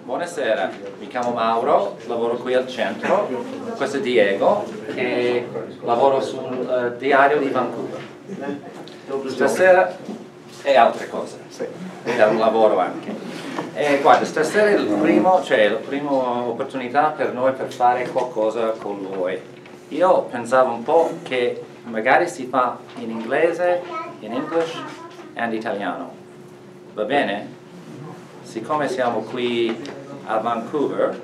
Buonasera, mi chiamo Mauro, lavoro qui al centro, questo è Diego e lavoro sul Diario di Vancouver. Stasera e altre cose, è un lavoro anche. E guarda, stasera è la prima opportunità per noi per fare qualcosa con lui. Io pensavo un po' che magari si fa in inglese, in English e in italiano. Va bene? Siccome siamo qui a Vancouver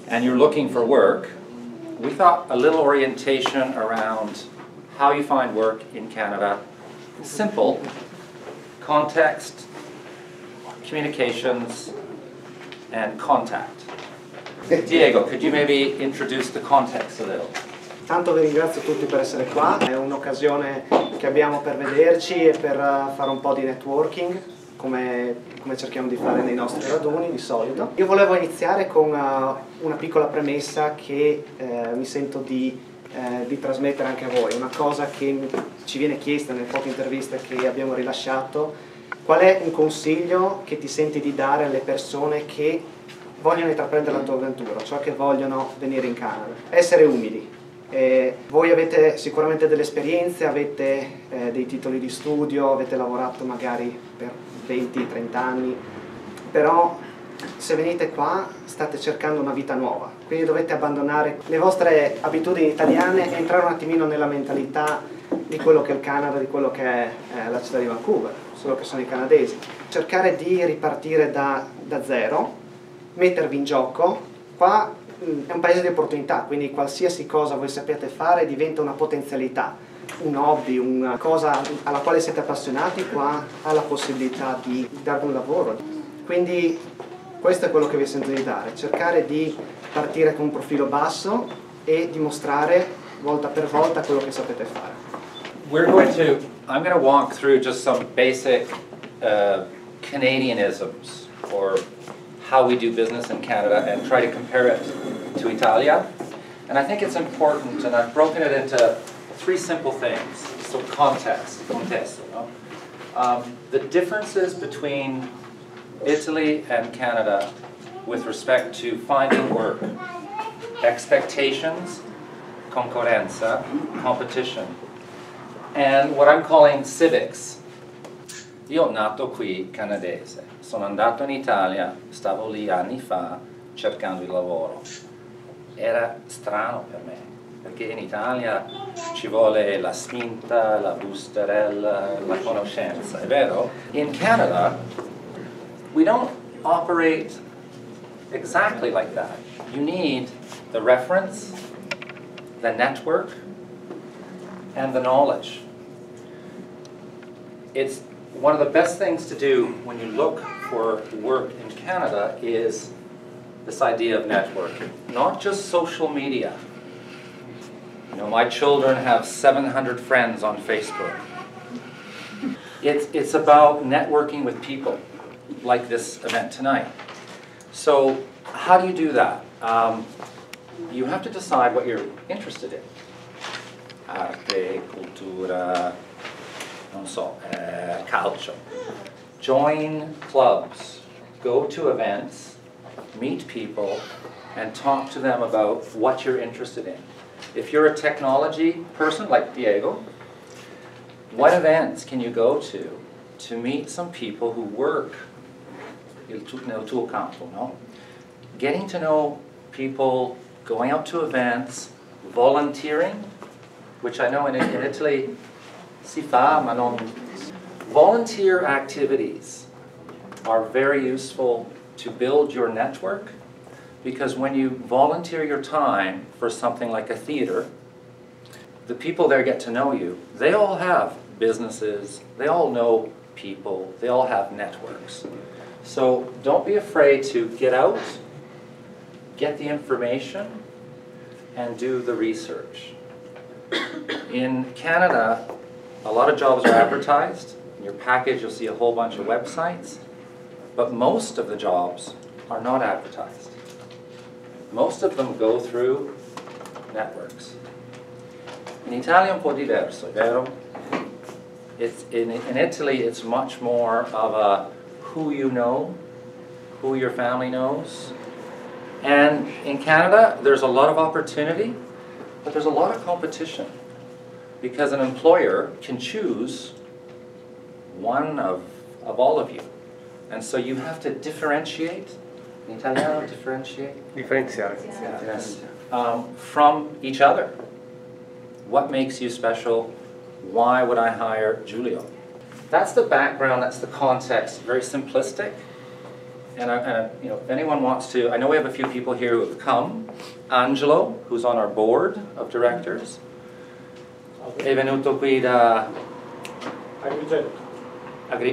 and you're looking for work, we thought a little orientation around how you find work in Canada. Simple, context, communications, and contact. Diego, could you maybe introduce the context a little? Tanto vi ringrazio tutti per essere qua, è un'occasione che abbiamo per vederci e per fare un po' di networking, come cerchiamo di fare nei nostri raduni di solito. Io volevo iniziare con una piccola premessa che mi sento di trasmettere anche a voi, una cosa che ci viene chiesta nelle poche interviste che abbiamo rilasciato. Qual è un consiglio che ti senti di dare alle persone che vogliono intraprendere la tua avventura, cioè che vogliono venire in Canada? Essere umili. Voi avete sicuramente delle esperienze, avete dei titoli di studio, avete lavorato magari per 20-30 anni, però se venite qua state cercando una vita nuova, quindi dovete abbandonare le vostre abitudini italiane e entrare un attimino nella mentalità di quello che è il Canada, di quello che è la città di Vancouver, solo che sono i canadesi. Cercare di ripartire da zero, mettervi in gioco. Qua è un paese di opportunità, quindi qualsiasi cosa voi sappiate fare diventa una potenzialità, un hobby, una cosa alla quale siete appassionati, qua ha la possibilità di darvi un lavoro. Quindi questo è quello che vi sento di dare, cercare di partire con un profilo basso e dimostrare volta per volta quello che sapete fare. I'm going to walk through just some basic Canadianisms, or how we do business in Canada, and try to compare it to Italia. And I think it's important, and I've broken it into three simple things. So contesto, no? The differences between Italy and Canada with respect to finding work, expectations, concorrenza, competition, and what I'm calling civics. Io nato qui canadese, sono andato in Italia, stavo lì anni fa cercando il lavoro. Era strano per me, perché in Italia ci vuole la spinta, la bustarella, la conoscenza, è vero? In Canada, we don't operate exactly like that. You need the reference, the network, and the knowledge. It's one of the best things to do when you look for work in Canada is this idea of networking, not just social media. You know, my children have 700 friends on Facebook. It's about networking with people, like this event tonight. So how do you do that? You have to decide what you're interested in. Arte, cultura, non so, calcio. Join clubs, go to events, meet people, and talk to them about what you're interested in. If you're a technology person like Diego, what events can you go to meet some people who work nel tuo campo, no? Getting to know people, going out to events, volunteering, which I know in Italy si fa, ma non. Volunteer activities are very useful to build your network, because when you volunteer your time for something like a theater, the people there get to know you. They all have businesses, they all know people, they all have networks. So don't be afraid to get out, get the information, and do the research. In Canada, a lot of jobs are advertised. In your package you'll see a whole bunch of websites, but most of the jobs are not advertised. Most of them go through networks. In Italia è un po' diverso, vero? In Italy it's much more of a who you know, who your family knows. And in Canada, there's a lot of opportunity, but there's a lot of competition because an employer can choose one of all of you. And so you have to differentiate, in Italiano, differentiate? Differenziare. Yes. From each other. What makes you special? Why would I hire Giulio? That's the background, that's the context, very simplistic. And you know, if anyone wants to, I know we have a few people here who have come. Angelo, who's on our board of directors. È venuto qui da...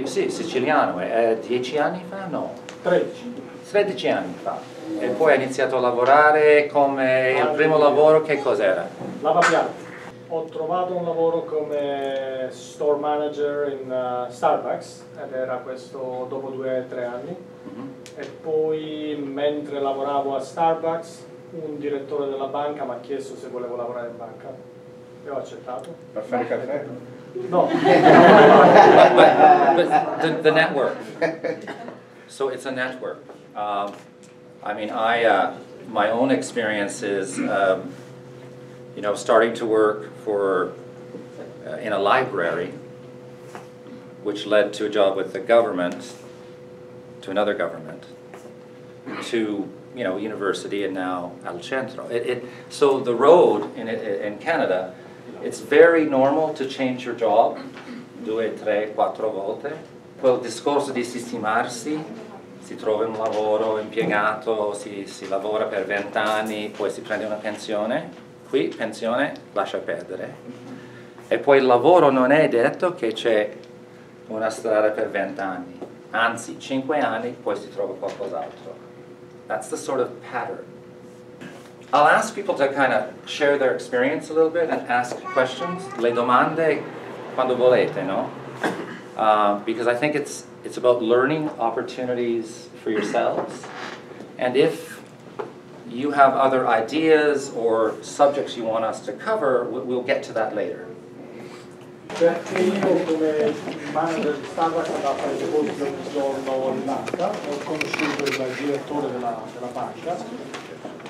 Sì, siciliano, 10 anni fa? No. 13 anni fa. E poi ha iniziato a lavorare come... il primo lavoro che cos'era? Lavapiatti. Ho trovato un lavoro come store manager in Starbucks ed era questo dopo 2 o 3 anni. E poi mentre lavoravo a Starbucks un direttore della banca mi ha chiesto se volevo lavorare in banca e ho accettato. Per fare caffè? No. but the network. So it's a network. I mean, my own experience is, you know, starting to work for in a library, which led to a job with the government, to another government, to, you know, university, and now al Centro. So the road in Canada, it's very normal to change your job 2, 3, 4 volte. Quel discorso di sistemarsi, si trova un lavoro impiegato, si lavora per 20 anni, poi si prende una pensione. Qui pensione lascia perdere. E poi il lavoro non è detto che c'è una strada per 20 anni. Anzi, 5 anni, poi si trova qualcos'altro. That's the sort of pattern. I'll ask people to kind of share their experience a little bit and ask questions. Le domande quando volete, no? Because I think it's about learning opportunities for yourselves. And if you have other ideas or subjects you want us to cover, we'll get to that later. Perché io come manager di Starbucks andavo a fare deposito un giorno in banca, ho conosciuto il direttore della banca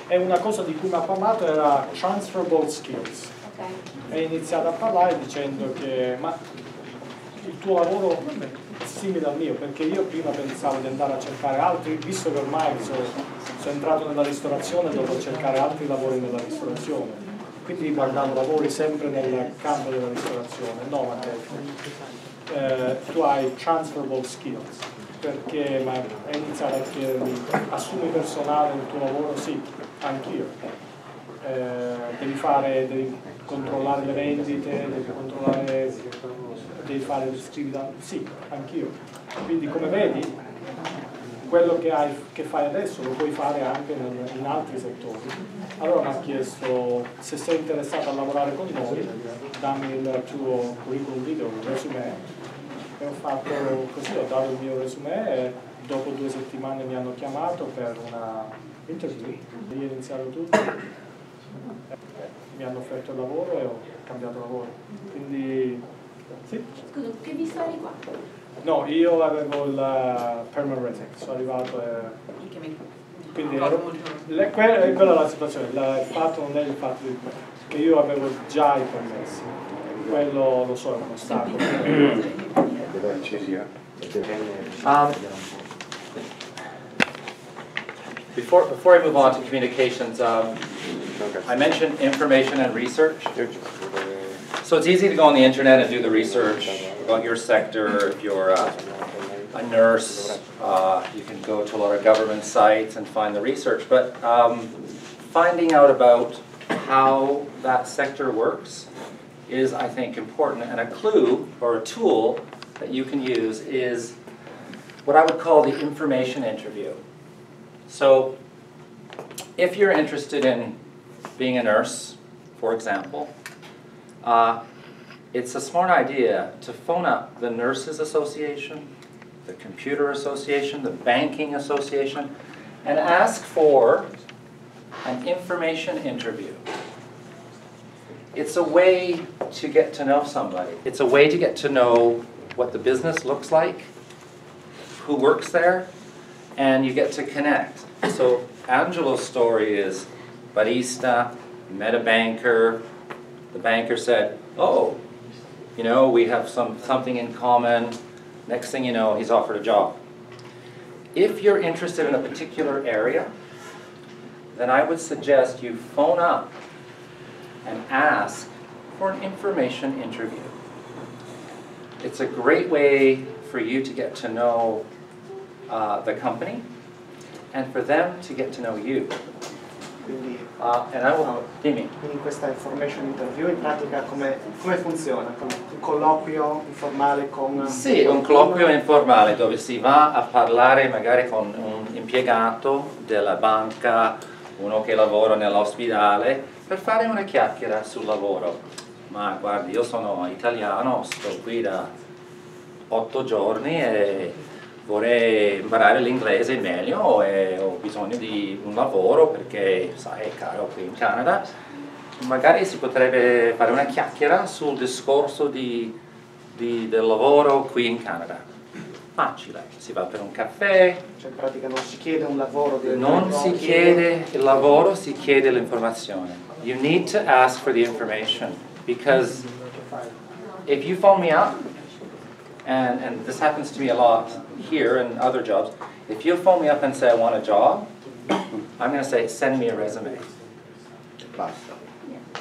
e una cosa di cui mi ha parlato era transferable skills. Okay. E ho iniziato a parlare dicendo che ma il tuo lavoro è simile al mio, perché io prima pensavo di andare a cercare altri, visto che ormai sono entrato nella ristorazione, dovevo cercare altri lavori nella ristorazione. Quindi guardavo lavori sempre nel campo della ristorazione. No, ma tu hai transferable skills, perché hai iniziato a chiedermi, assumi personale nel tuo lavoro? Sì, anch'io. Devi controllare le vendite, devi fare le scrivita? Sì, anch'io. Quindi come vedi, quello che fai adesso lo puoi fare anche in altri settori. Allora mi ha chiesto se sei interessato a lavorare con noi, dammi il tuo curriculum vitae, il resume. E ho fatto così, ho dato il mio resume e dopo 2 settimane mi hanno chiamato per una interview. Io ho iniziato tutto, mi hanno offerto il lavoro e ho cambiato lavoro. Quindi sì. Scusa, che visto eri qua? No, io avevo il permanent resident, sono arrivato e... Quindi quella è la situazione, il fatto non è il fatto che io avevo già i permessi, quello lo so, è uno ostacolo. Before I move on to communications, I mentioned information and research. So it's easy to go on the internet and do the research about your sector. If you're a nurse, you can go to a lot of government sites and find the research. But finding out about how that sector works is, I think, important. And a clue or a tool that you can use is what I would call the information interview. So if you're interested in being a nurse, for example, it's a smart idea to phone up the Nurses Association, the Computer Association, the Banking Association, and ask for an information interview. It's a way to get to know somebody. It's a way to get to know what the business looks like, who works there, and you get to connect. So Angelo's story is barista, met a banker, the banker said, oh, you know, we have something in common. Next thing you know, he's offered a job. If you're interested in a particular area, then I would suggest you phone up and ask for an information interview. It's a great way for you to get to know the company and for them to get to know you. Quindi, Dimmi. quindi questa information interview in pratica come funziona? Un colloquio informale con... Sì, un colloquio informale dove si va a parlare magari con un impiegato della banca, uno che lavora nell'ospedale, per fare una chiacchiera sul lavoro. Ma guardi, io sono italiano, sto qui da 8 giorni e vorrei imparare l'inglese meglio e ho bisogno di un lavoro perché, sai, è caro qui in Canada. Magari si potrebbe fare una chiacchiera sul discorso del lavoro qui in Canada. Facile, si va per un caffè. Cioè in pratica non si chiede un lavoro. Non si chiede il lavoro, si chiede l'informazione. You need to ask for the information because if you phone me up, and this happens to me a lot here and other jobs, if you phone me up and say I want a job, I'm going to say send me a resume.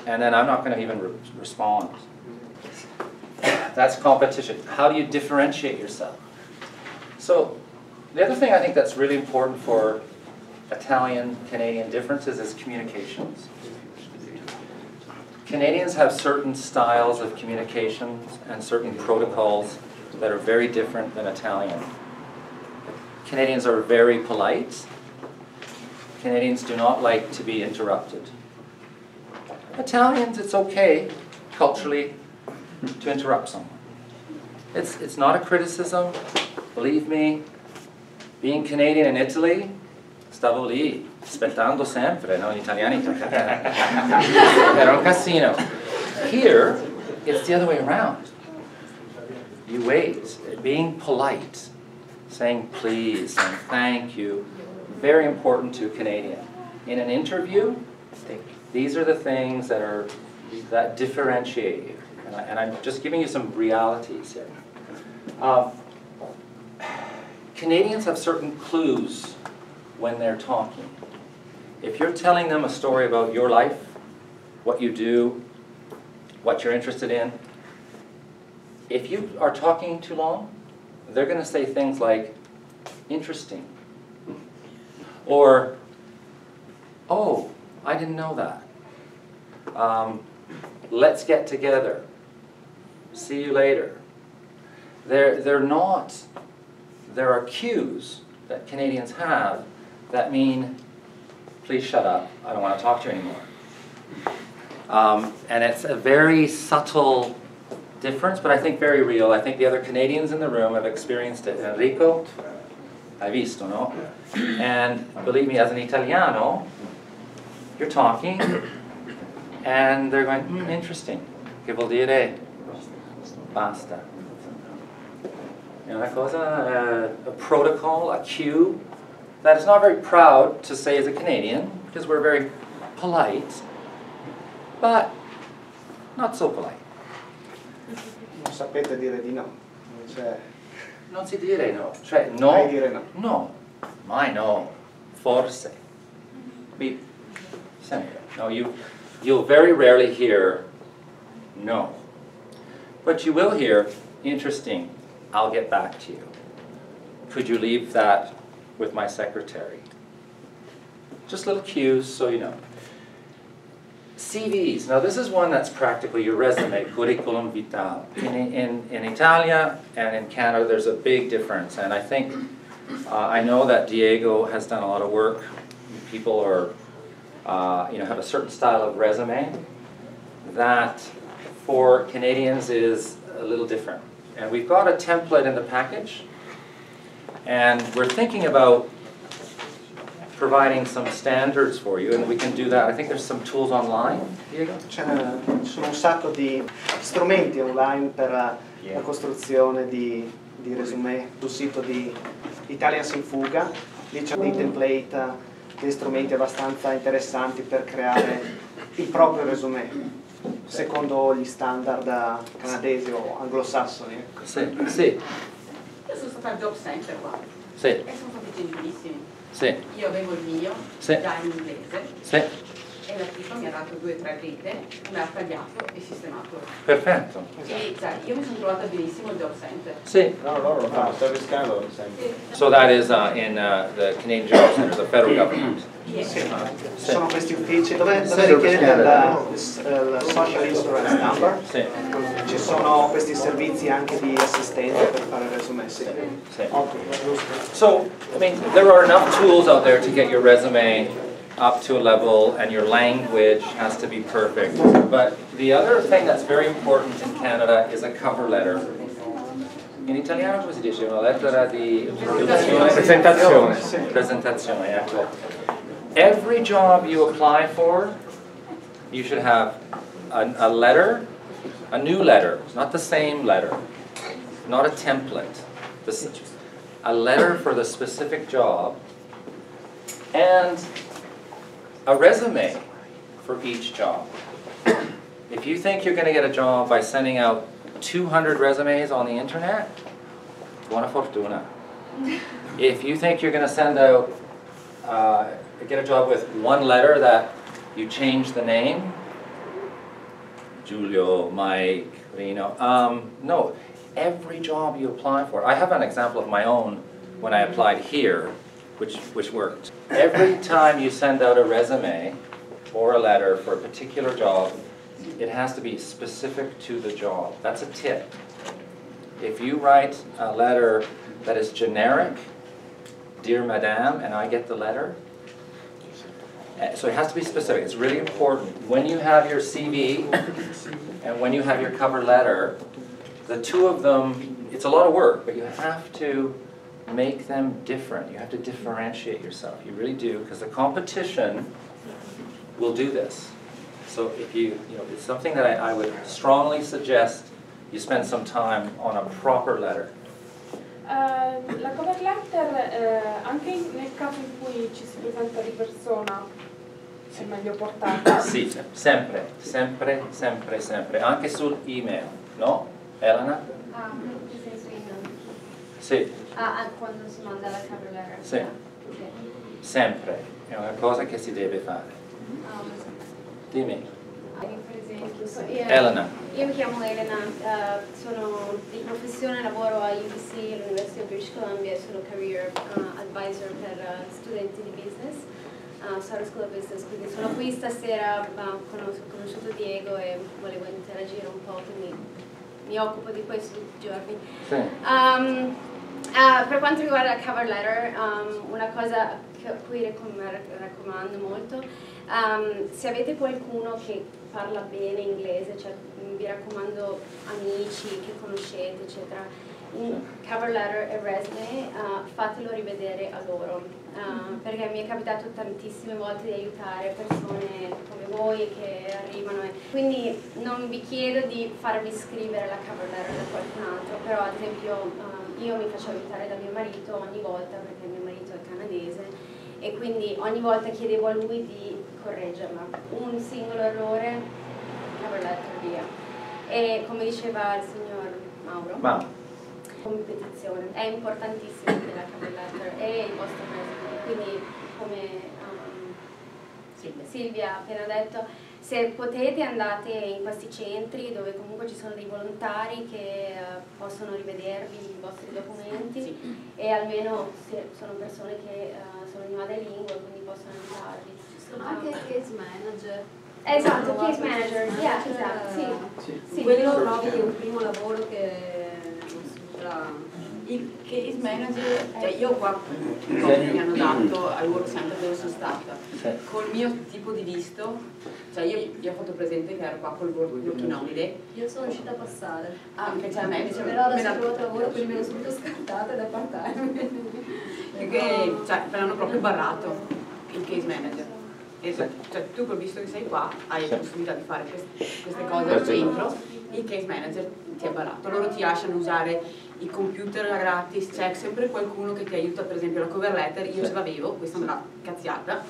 And then I'm not going to even respond. That's competition. How do you differentiate yourself? So the other thing I think that's really important for Italian-Canadian differences is communications. Canadians have certain styles of communications and certain protocols that are very different than Italian. Canadians are very polite. Canadians do not like to be interrupted. Italians, it's okay, culturally, to interrupt someone. It's not a criticism, believe me. Being Canadian in Italy, stavo lì, aspettando sempre, no? Gli italiani, era un casino. Here, it's the other way around. You wait, being polite, saying please, saying thank you, very important to a Canadian. In an interview, these are the things that differentiate you. And I'm just giving you some realities here. Canadians have certain clues when they're talking. If you're telling them a story about your life, what you do, what you're interested in, if you are talking too long, they're going to say things like, interesting. Or, oh, I didn't know that. Let's get together. See you later. There are cues that Canadians have that mean, please shut up, I don't want to talk to you anymore. And it's a very subtle difference, but I think very real. I think the other Canadians in the room have experienced it. Enrico, hai visto, no? And believe me, as an Italiano, you're talking, and they're going, interesting. Che vuol dire? Basta. You know, una cosa, a protocol, a cue, that is not very proud to say as a Canadian, because we're very polite, but not so polite. Non sapete dire di no. Cioè, non si dire no. Cioè, no. Mai dire no. No. Mai no. Forse. Sempre. No, you'll very rarely hear no. But you will hear, interesting, I'll get back to you. Could you leave that with my secretary? Just little cues so you know. CVs. Now this is one that's practically your resume, curriculum vitae. In Italia and in Canada there's a big difference, and I think, I know that Diego has done a lot of work. People are, have a certain style of resume that for Canadians is a little different. And we've got a template in the package, and we're thinking about providing some standards for you, and we can do that. I think there's some tools online, Diego? Ci sono un sacco di strumenti online per la costruzione di resume sul sito di Italians in Fuga. diciamo, dei template, degli strumenti abbastanza interessanti per creare il proprio resume, secondo gli standard canadesi o anglosassoni. Ecco. Sì, sì. Io sono stata al job center qua Sì. e sono stati gentilissimi. Sì. Io avevo il mio, Sì. già in inglese, Sì. e la tipa mi ha dato 2 o 3 righe, me l'ha tagliato e sistemato. Perfetto. E, cioè, io mi sono trovata benissimo al job center. Sì. No, loro lo fanno, service car loro sempre. So that is in the Canadian Job Center, the federal government. Yes. Sì, ci sono questi uffici dove Sì, richiedete il social insurance number. Sì. Ci sono questi servizi anche di assistenza per fare il resume. Sì. Sì. So, I mean, there are enough tools out there to get your resume up to a level, and your language has to be perfect. But the other thing that's very important in Canada is a cover letter. In italiano come si dice? Una lettera di introduzione? Presentazione. Presentazione, ecco. Every job you apply for, you should have a letter, a new letter, not the same letter, not a template. A letter for the specific job, and a resume for each job. If you think you're going to get a job by sending out 200 resumes on the internet, buona fortuna. If you think you're going to send out, get a job with one letter that you change the name, Giulio, Mike, Reno, no. Every job you apply for. I have an example of my own when I applied here, which worked. Every time you send out a resume or a letter for a particular job, it has to be specific to the job. That's a tip. If you write a letter that is generic, dear madame, and I get the letter, so it has to be specific. It's really important. When you have your CV and when you have your cover letter, the two of them, it's a lot of work, but you have to make them different. You have to differentiate yourself. You really do, because the competition will do this. So if you know, it's something that I would strongly suggest you spend some time on a proper letter. La cover letter, anche nel caso in cui ci si presenta di persona, è meglio portarla. Sì, sempre, sempre, sempre, sempre. Anche sul email, no? Elena? Nel senso email. Sì. Quando si manda la cover letter. Sì. Okay. Sempre. È una cosa che si deve fare. Dimmi. Per esempio, Elena. io mi chiamo Elena, sono di professione, lavoro a UBC, l'Università di British Columbia, e sono career advisor per studenti di business, Summer School of Business, quindi sono qui stasera, ho conosciuto Diego e volevo interagire un po', quindi mi occupo di questo tutti i giorni. Sì. Per quanto riguarda la cover letter, una cosa a cui raccomando molto, se avete qualcuno che parla bene inglese, cioè vi raccomando amici che conoscete eccetera, cover letter e resume, fatelo rivedere a loro, perché mi è capitato tantissime volte di aiutare persone come voi che arrivano, quindi non vi chiedo di farvi scrivere la cover letter da qualcun altro, però ad esempio io mi faccio aiutare da mio marito ogni volta, perché mio marito è canadese, e quindi ogni volta chiedevo a lui di correggerla. Un singolo errore, cover letter via. E come diceva il signor Mauro, competizione, è importantissimo che la cover letter e il vostro resume, quindi come Silvia ha appena detto, se potete andate in questi centri dove comunque ci sono dei volontari che possono rivedervi i vostri documenti, e almeno se sono persone che sono in madrelingua, quindi possono aiutarvi. Anche case manager. Esatto, case manager, esatto, sì. Quello trovi un primo lavoro che non sembra... Il case manager, cioè io qua mi hanno dato al work center dove sono stata, col mio tipo di visto, cioè io gli ho fatto presente che ero qua col working holiday. Io sono riuscita a passare. Invece a me invece però adesso ho trovato lavoro, quindi me ne sono subito scartata da part-time. Perché cioè, me l'hanno proprio barrato il case manager. Cioè tu col visto che sei qua hai la possibilità di fare queste cose al centro, il case manager ti ha barrato, loro ti lasciano usare i computer gratis, c'è sempre qualcuno che ti aiuta, per esempio la cover letter, io ce l'avevo, questa me l'ha cazziata,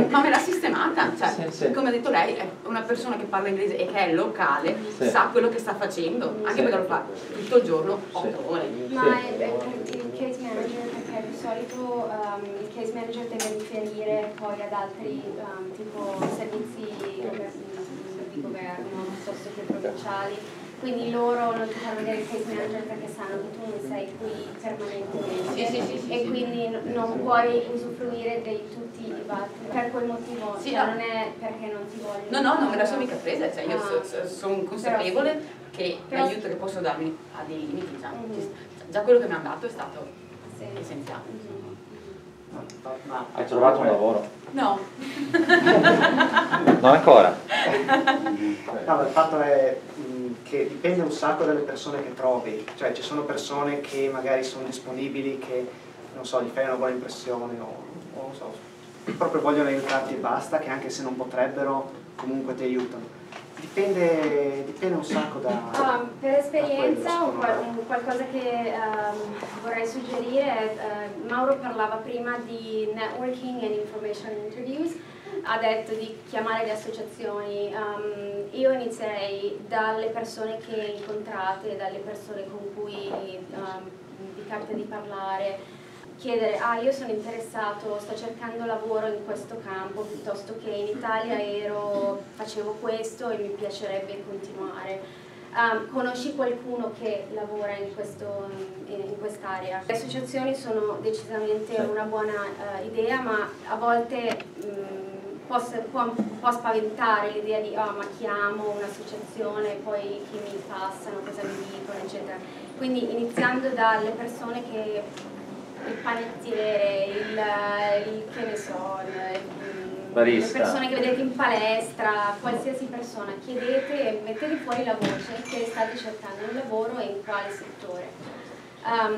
ma me l'ha sistemata, cioè, come ha detto lei, è una persona che parla inglese e che è locale, sa quello che sta facendo, anche perché lo fa tutto il giorno, 8 ore. Ma il case manager, perché di solito il case manager deve riferire poi ad altri tipo servizi di governo, piuttosto che provinciali, quindi loro non ti fanno vedere il case manager perché sanno che tu non sei qui permanentemente e quindi non puoi usufruire di tutti i dibattiti per quel motivo, non è perché non ti voglio. No, non me la sono mica presa, cioè io sono consapevole che l'aiuto che posso darmi ha dei limiti, già quello che mi hanno dato è stato essenziale. Hai trovato un lavoro? No. Non ancora? No, il fatto è che dipende un sacco dalle persone che trovi, cioè ci sono persone che magari sono disponibili, che non so, gli fai una buona impressione o non so, proprio vogliono aiutarti e basta, che anche se non potrebbero comunque ti aiutano. Dipende un sacco da... per esperienza, qualcosa che vorrei suggerire è, Mauro parlava prima di networking and information interviews, ha detto di chiamare le associazioni, io inizierei dalle persone che incontrate, dalle persone con cui vi capita di parlare, chiedere, io sono interessato, sto cercando lavoro in questo campo, piuttosto che in Italia facevo questo e mi piacerebbe continuare. Conosci qualcuno che lavora in quest'area? Le associazioni sono decisamente una buona idea, ma a volte può spaventare l'idea di ma chiamo un'associazione e poi chi mi passano, cosa mi dicono, eccetera. Quindi iniziando dalle persone che il panettiere, che ne so, le persone che vedete in palestra, qualsiasi persona, chiedete e mettete fuori la voce che state cercando un lavoro e in quale settore.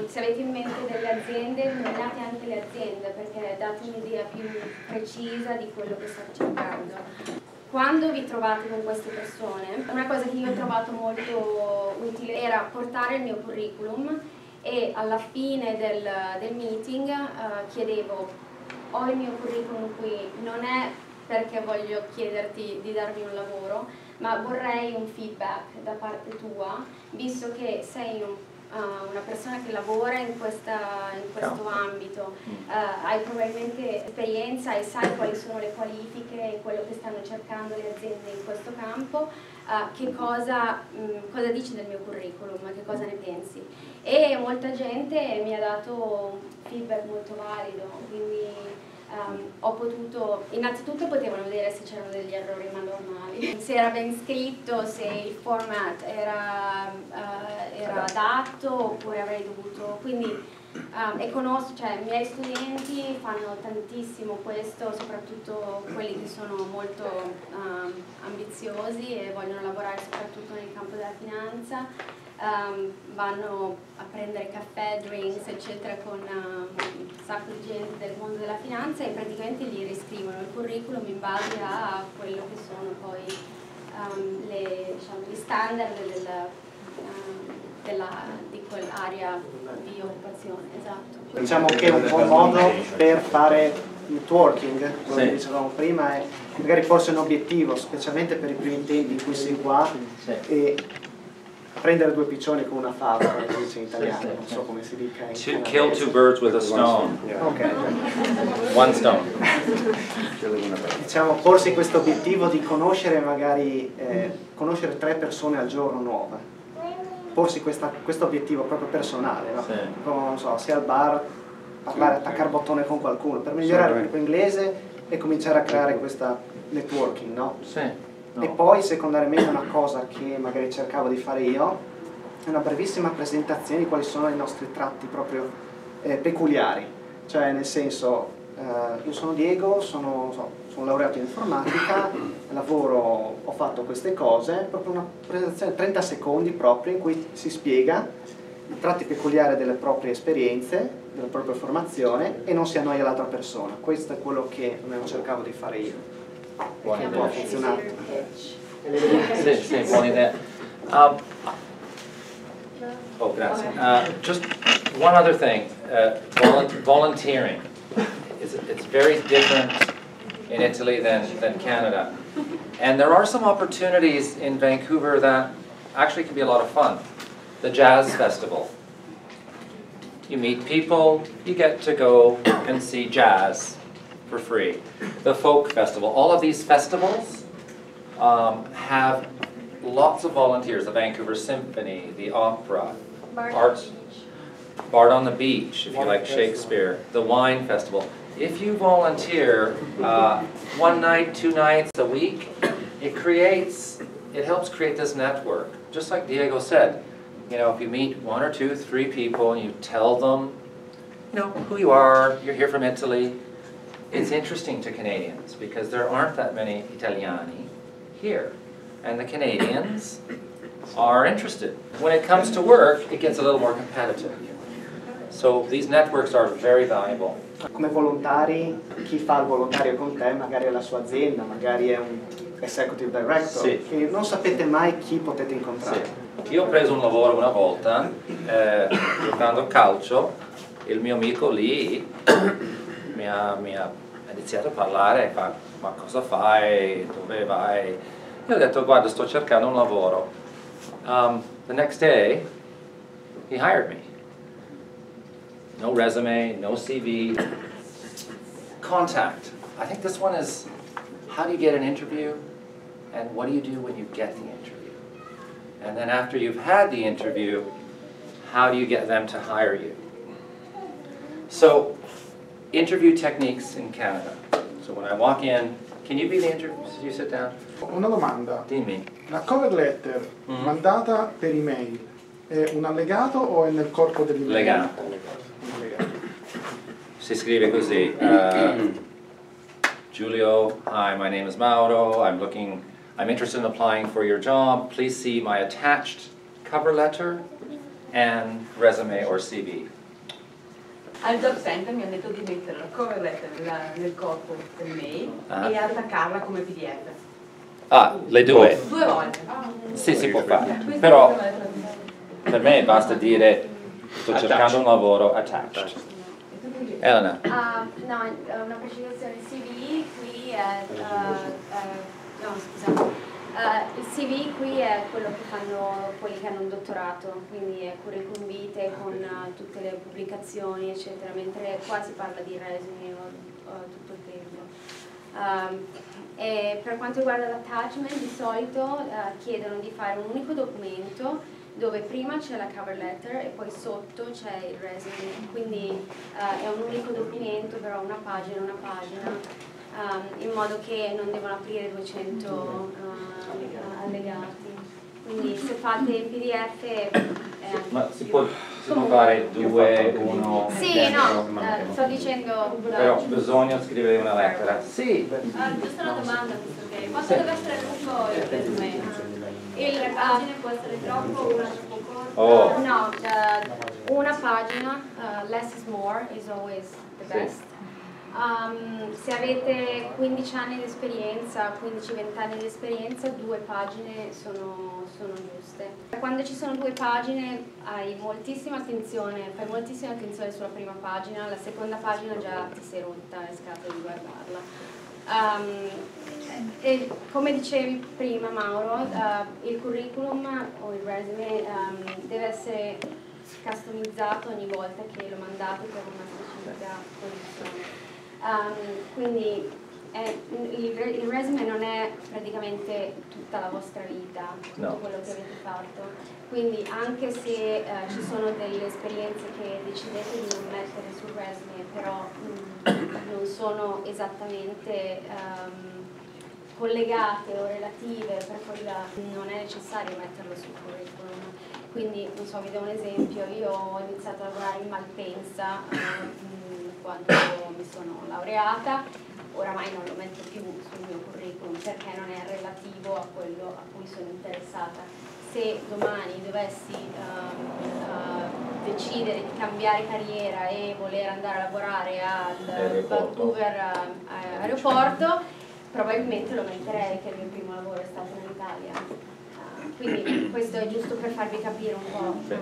Se avete in mente delle aziende, nominate anche le aziende perché date un'idea più precisa di quello che state cercando. Quando vi trovate con queste persone, una cosa che io ho trovato molto utile era portare il mio curriculum e alla fine del meeting chiedevo: ho il mio curriculum qui, non è perché voglio chiederti di darmi un lavoro, ma vorrei un feedback da parte tua, visto che sei una persona che lavora in questo ambito, hai probabilmente esperienza e sai quali sono le qualifiche e quello che stanno cercando le aziende in questo campo, cosa dici del mio curriculum, che cosa ne pensi? E molta gente mi ha dato un feedback molto valido, quindi ho potuto, innanzitutto potevano vedere se c'erano degli errori ma normali, se era ben scritto, se il format era adatto oppure avrei dovuto, quindi i miei studenti fanno tantissimo questo, soprattutto quelli che sono molto ambiziosi e vogliono lavorare soprattutto nel campo della finanza. Vanno a prendere caffè, drinks eccetera con un sacco di gente del mondo della finanza e praticamente gli riscrivono il curriculum in base a quello che sono poi gli standard di quell'area di occupazione. Esatto. Diciamo che un buon modo per fare networking, come dicevamo prima, è magari porsi un obiettivo, specialmente per i primi tempi in cui sei qua, e prendere due piccioni con una fava, come si dice in italiano, non so come si dica in To kill two birds with a stone. Ok. One stone. Diciamo, porsi questo obiettivo di conoscere magari, conoscere 3 persone al giorno nuove. Porsi questo obiettivo proprio personale, no? Non so, sia al bar, parlare, attaccare bottone con qualcuno, per migliorare il tuo inglese e cominciare a creare questa networking, no? E poi secondariamente una cosa che magari cercavo di fare io è una brevissima presentazione di quali sono i nostri tratti proprio peculiari, cioè nel senso io sono Diego, sono laureato in informatica, lavoro, ho fatto queste cose, proprio una presentazione 30 secondi proprio in cui si spiega i tratti peculiari delle proprie esperienze, della propria formazione e non si annoia l'altra persona. Questo è quello che cercavo di fare io. Che un po' ha funzionato. Sì, buona idea. Oh, grazie. Just one other thing, volunteering. It's very different in Italy than Canada. And there are some opportunities in Vancouver that actually can be a lot of fun. The Jazz Festival. You meet people, you get to go and see jazz for free. The Folk Festival. All of these festivals have lots of volunteers. The Vancouver Symphony, the Opera, Arts, Bard on the Beach, if you like Shakespeare, the Wine Festival. If you volunteer 1 night, 2 nights a week, it helps create this network. Just like Diego said, you know, if you meet 1 or 2, 3 people and you tell them, you know, who you are, you're here from Italy, it's interesting to Canadians because there aren't that many Italiani here. And the Canadians are interested. When it comes to work, it gets a little more competitive. So these networks are very valuable. Come volontari, chi fa il volontario con te magari è la sua azienda, magari è un executive director, sì. Quindi non sapete mai chi potete incontrare. Sì. Io ho preso un lavoro una volta, giocando a calcio, il mio amico lì mi ha iniziato a parlare, ma cosa fai, dove vai? Io ho detto, guarda, sto cercando un lavoro. The next day, he hired me. No resume, no CV. Contact. I think this one is, how do you get an interview? And what do you do when you get the interview? And then after you've had the interview, how do you get them to hire you? So, interview techniques in Canada. So when I walk in, can you be the interview? Did you sit down? Una domanda. Dimmi. La cover letter mandata per email è un allegato o è nel corpo dell'email? Legato. Si scrive così. Giulio, hi, my name is Mauro. I'm interested in applying for your job. Please see my attached cover letter and resume or CV. Al job center mi hanno detto di mettere la cover letter nel corpo dell'email e attaccarla come PDF. Ah, le due? 2 volte. Sì, si può fare. Però per me basta dire sto cercando un lavoro attached. Elena. No, una precisazione. Il CV qui è no, scusa. Il CV qui è quello che fanno quelli che hanno un dottorato, quindi è curriculum vitae con tutte le pubblicazioni eccetera, mentre qua si parla di resume o tutto il tempo. E per quanto riguarda l'attachment, di solito chiedono di fare un unico documento dove prima c'è la cover letter e poi sotto c'è il resume, quindi è un unico documento, però una pagina, in modo che non devono aprire 200 allegati. Quindi se fate il PDF è anche Ma si può fare 2, 1? Sì, no, sto dicendo... Però bisogna scrivere una lettera. Sì. Giusto una domanda, quanto deve essere lungo il resume? Le pagine può essere troppo, una troppo corta? Oh. No, una pagina, less is more, is always the best. Se avete 15 anni di esperienza, 15-20 anni di esperienza, 2 pagine sono giuste. Quando ci sono 2 pagine fai moltissima attenzione sulla prima pagina, la seconda pagina già ti sei rotta le scatole di guardarla. E come dicevi prima Mauro, il curriculum o il resume deve essere customizzato ogni volta che lo mandate per una specifica posizione. Quindi il resume non è praticamente tutta la vostra vita, tutto quello che avete fatto, quindi anche se ci sono delle esperienze che decidete di non mettere sul resume, però non sono esattamente collegate o relative, per quella non è necessario metterlo sul curriculum. Quindi, non so, vi do un esempio, io ho iniziato a lavorare in Malpensa quando mi sono laureata, oramai non lo metto più sul mio curriculum perché non è relativo a quello a cui sono interessata. Se domani dovessi decidere di cambiare carriera e voler andare a lavorare al Vancouver aeroporto, probabilmente lo metterei che il mio primo lavoro è stato in Italia. Quindi questo è giusto per farvi capire un po'. Sì.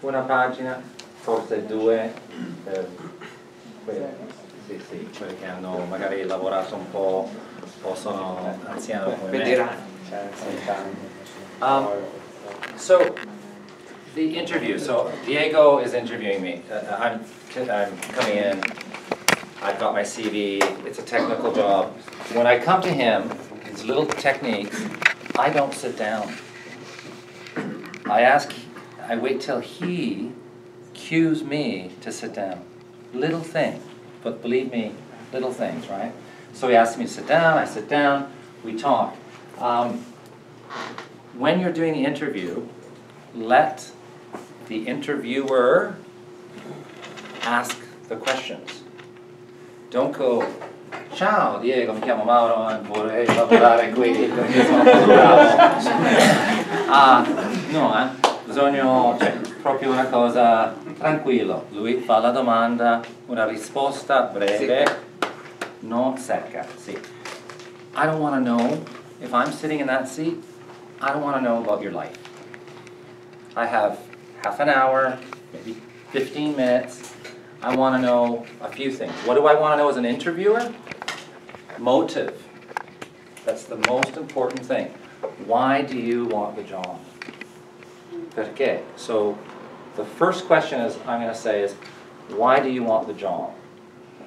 Una pagina, forse due, sì, sì, quelli che hanno magari lavorato un po' o sono anziani come me. So, the interview. So Diego is interviewing me. I'm coming in. I've got my CV. It's a technical job. When I come to him, these little techniques, I don't sit down. I wait till he cues me to sit down. Little thing, but believe me, little things, right? So he asks me to sit down. I sit down. We talk. When you're doing the interview, let the interviewer ask the questions. Don't go, ciao Diego, mi chiamo Mauro e vorrei lavorare qui. No, bisogna, cioè, proprio una cosa tranquillo. Lui fa la domanda, una risposta breve, non secca. Sì. I don't want to know, if I'm sitting in that seat, I don't want to know about your life. I have half an hour, maybe 15 minutes. I want to know a few things. What do I want to know as an interviewer? Motive. That's the most important thing. Why do you want the job? Perché? So the first question I'm going to say is, why do you want the job?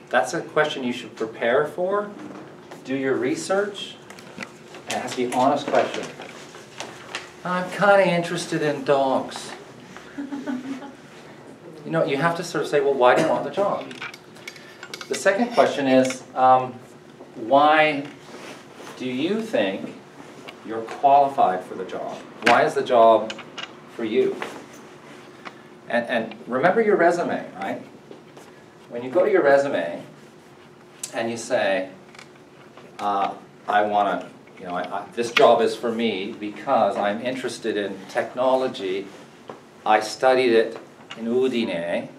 That's a question you should prepare for. Do your research. And ask the honest question. I'm kind of interested in dogs. You know, you have to sort of say, well, why do you want the job? The second question is, why do you think you're qualified for the job? Why is the job for you? And remember your resume, right? When you go to your resume and you say, I want to, you know, this job is for me because I'm interested in technology. I studied it in Udine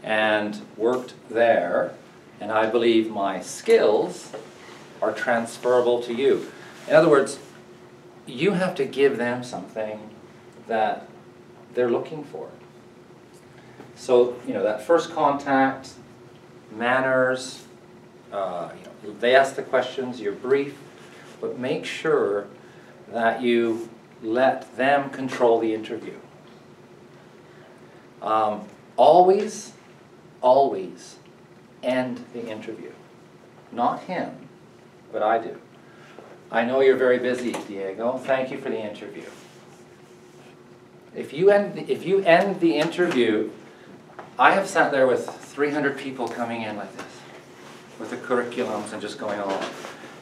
and worked there, and I believe my skills are transferable to you. In other words, you have to give them something that they're looking for. So, you know, that first contact, manners, you know, they ask the questions, you're brief, but make sure that you let them control the interview. Always, always end the interview. Not him, but I do. I know you're very busy, Diego. Thank you for the interview. If you end the interview, I have sat there with 300 people coming in like this, with the curriculums and just going on.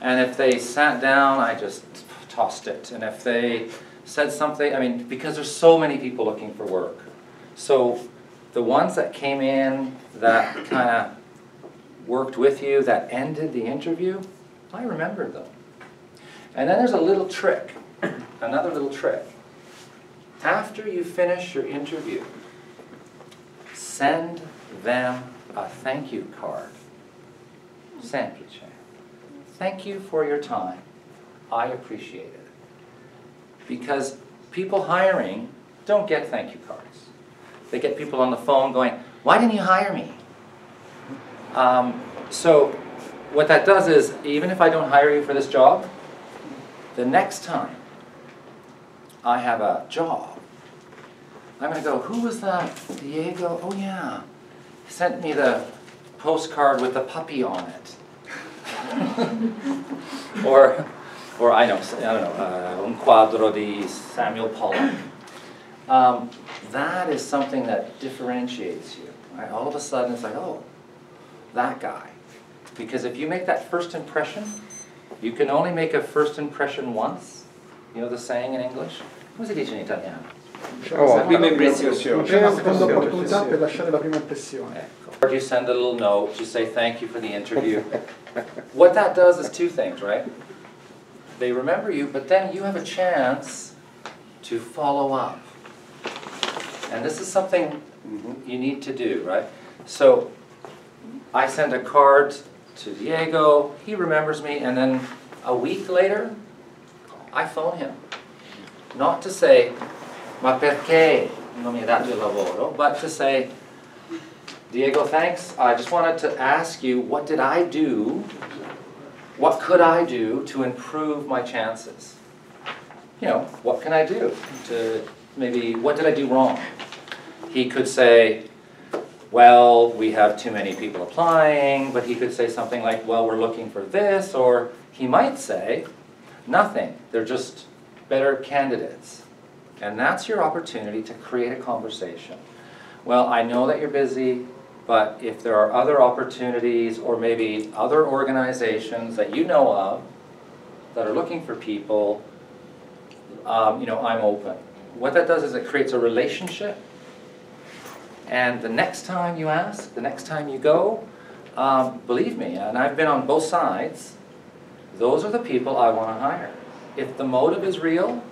And if they sat down, I just tossed it. And if they said something, I mean, because there's so many people looking for work. So the ones that came in that kind of worked with you, that ended the interview, I remembered them. And then there's a little trick, another little trick. After you finish your interview, send them a thank you card. Semplice. Thank you for your time. I appreciate it. Because people hiring don't get thank you cards. They get people on the phone going, why didn't you hire me? So what that does is, even if I don't hire you for this job, the next time I have a job, I'm going to go, who was that? Diego? Oh yeah. He sent me the postcard with the puppy on it. or I don't know, un quadro di Samuel Pollock. That is something that differentiates you. Right? All of a sudden it's like, oh, that guy. Because if you make that first impression, you can only make a first impression once. You know the saying in English? Come si dice in italiano? Prima impressione. C'è una seconda opportunità per lasciare la prima impressione. Or you send a little note, you say thank you for the interview. What that does is two things, right? They remember you, but then you have a chance to follow up. And this is something you need to do, right? So I send a card to Diego, he remembers me, and then a week later, I phone him. Not to say, ma perché non mi hai dato il lavoro, but to say, Diego, thanks. I just wanted to ask you, what did I do? What could I do to improve my chances? You know, what can I do to maybe, what did I do wrong? He could say, well, we have too many people applying, but he could say something like, well, we're looking for this, or he might say, nothing. They're just better candidates. And that's your opportunity to create a conversation. Well, I know that you're busy, but if there are other opportunities or maybe other organizations that you know of that are looking for people, you know, I'm open. What that does is it creates a relationship. And the next time you ask, the next time you go, believe me, and I've been on both sides, those are the people I want to hire. If the motive is real,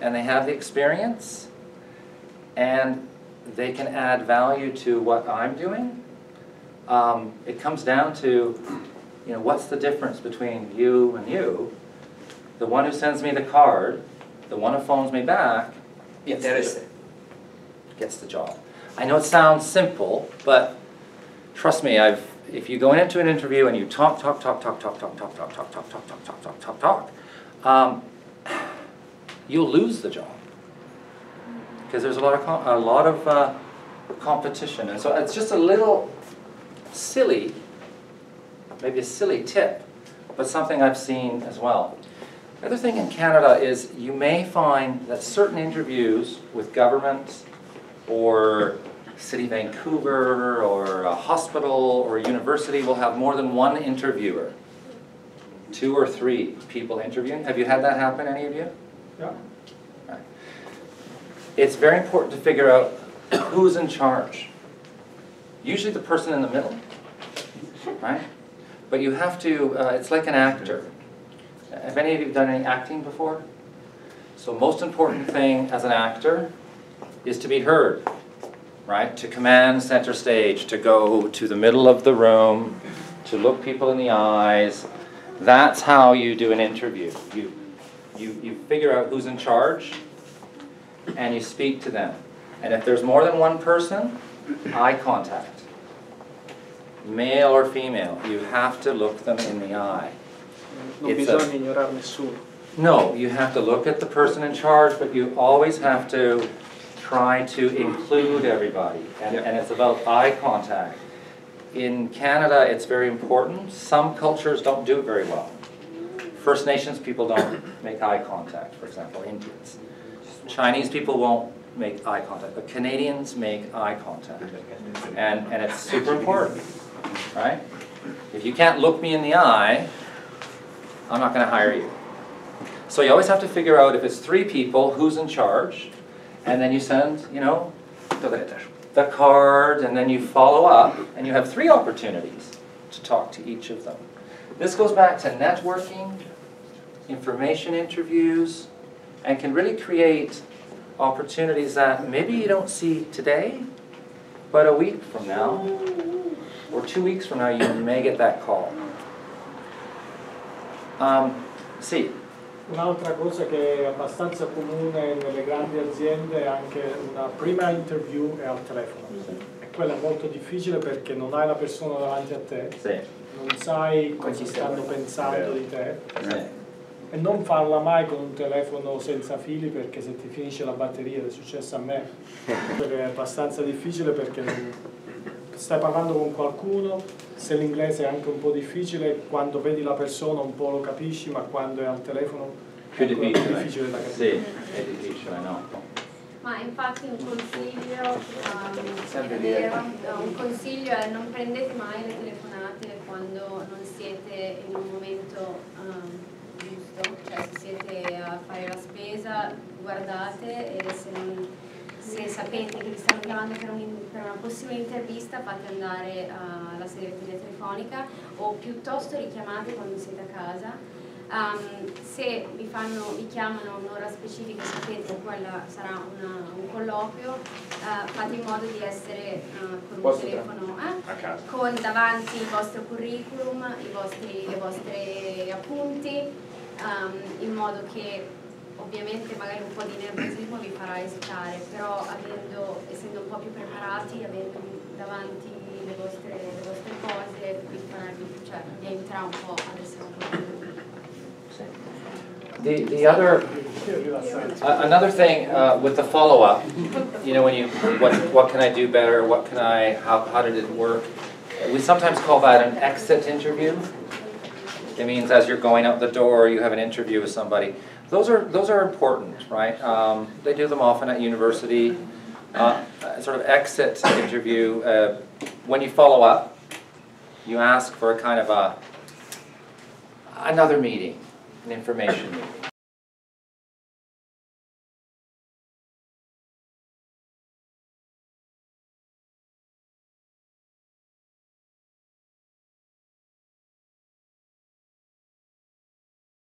and they have the experience, and they can add value to what I'm doing, it comes down to, you know, what's the difference between you and you? The one who sends me the card, the one who phones me back, gets the job. I know it sounds simple, but trust me, if you go into an interview and you talk, you'll lose the job because there's a lot of competition, and so it's just a little silly, maybe a silly tip, but something I've seen as well. The other thing in Canada is you may find that certain interviews with government or City Vancouver or a hospital or a university will have more than one interviewer. 2 or 3 people interviewing. Have you had that happen, any of you? Yeah. Right. It's very important to figure out who's in charge. Usually the person in the middle, right? But you have to, it's like an actor. Have any of you done any acting before? So most important thing as an actor is to be heard, right? To command center stage, to go to the middle of the room, to look people in the eyes. That's how you do an interview. You figure out who's in charge, and you speak to them. And if there's more than one person, eye contact. Male or female, you have to look them in the eye. Non bisogna ignorare nessuno. No, you have to look at the person in charge, but you always have to try to include everybody. And it's about eye contact. In Canada, it's very important. Some cultures don't do it very well. First Nations people don't make eye contact, for example, Indians. Chinese people won't make eye contact, but Canadians make eye contact. And it's super important, right? If you can't look me in the eye, I'm not going to hire you. So you always have to figure out if it's 3 people, who's in charge, and then you send, you know, the card, and then you follow up, and you have 3 opportunities to talk to each of them. This goes back to networking, information interviews, and can really create opportunities that maybe you don't see today, but a week from now, or 2 weeks from now, you may get that call. Sì. Un'altra cosa che è abbastanza comune nelle grandi aziende è anche una prima interview è al telefono. E quella è molto difficile perché non hai la persona davanti a te, non sai cosa stanno pensando di te. E non farla mai con un telefono senza fili, perché se ti finisce la batteria, è successo a me, è abbastanza difficile perché stai parlando con qualcuno, se l'inglese è anche un po' difficile, quando vedi la persona un po' lo capisci, ma quando è al telefono è più difficile da capire. Sì, è difficile, no? Ma infatti un consiglio, è vero, un consiglio è non prendete mai le telefonate quando non siete in un momento giusto, cioè se siete a fare la spesa guardate e se sapete che vi stanno chiamando per una possibile intervista fate andare alla segreteria telefonica o piuttosto richiamate quando siete a casa. Se vi chiamano un'ora specifica, sapete che quella sarà un colloquio, fate in modo di essere con un telefono con davanti il vostro curriculum, le vostre appunti, in modo che ovviamente magari un po' di nervosismo vi farà esitare, però essendo un po' più preparati, avendo davanti le vostre cose, vi aiuterà un po' ad essere un po' più. The other, another thing with the follow-up, you know, when you, what can I do better, how did it work? We sometimes call that an exit interview. It means as you're going out the door, you have an interview with somebody. Those are important, right? They do them often at university. Sort of exit interview. When you follow up, you ask for a kind of another meeting, an information meeting.